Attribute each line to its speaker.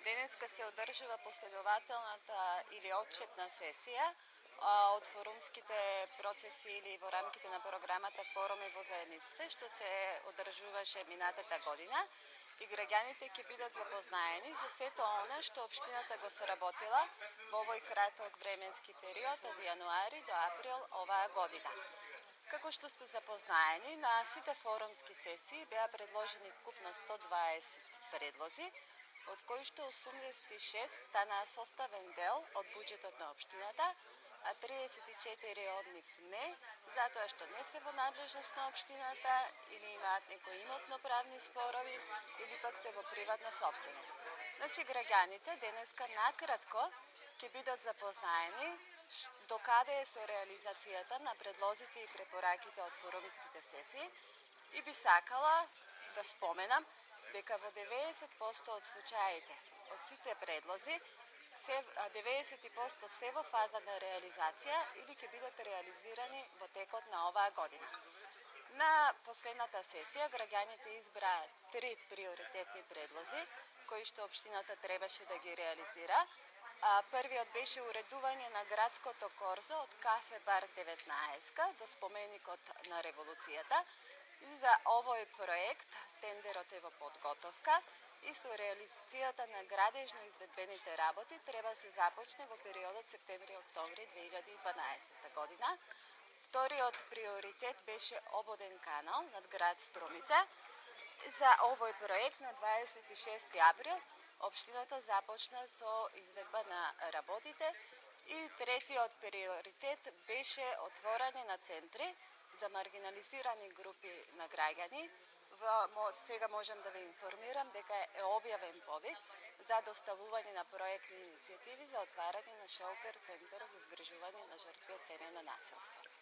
Speaker 1: Денеска се одржува последователната или отчетна сесија од форумските процеси или во рамките на програмата Форуми во заедниците, што се одржуваше минатата година, и граѓаните ќе бидат запознаени за сето она што општината го сработила во овој краток временски период од јануари до април оваа година. Како што сте запознаени, на сите форумски сесии беа предложени вкупно 120 предлози, од кои што 86 станаа составен дел од буџетот на општината, а 34 од нив не, затоа што не се во надлежност на општината или имаат некои имотно-правни спорови или пак се во приватна собственост. Значи, граѓаните денеска накратко ќе бидат запознаени до каде е со реализацијата на предлозите и препораките од форумските сесии и би сакала да споменам дека во 90% од случаите од сите предлози 90% се во фаза на реализација или ќе бидат реализирани во текот на оваа година. На последната сесија граѓаните избраа 3 приоритетни предлози кои што општината требаше да ги реализира. Првиот беше уредување на градското корзо од кафе бар 19 до споменикот на револуцијата. За овој проект тендерот е во подготовка и со реализацијата на градежно-изведбените работи треба се започне во периодот септември-октомври 2012 година. Вториот приоритет беше ободен канал над град Струмица. За овој проект на 26 април општината започна со изведба на работите и третиот приоритет беше отворање на центри за маргинализирани групи на граѓани. Сега можам да ве информирам дека е објавен повик за доставување на проектни иницијативи за отварање на шелтер центар за згрижување на жртви од семејно насилство.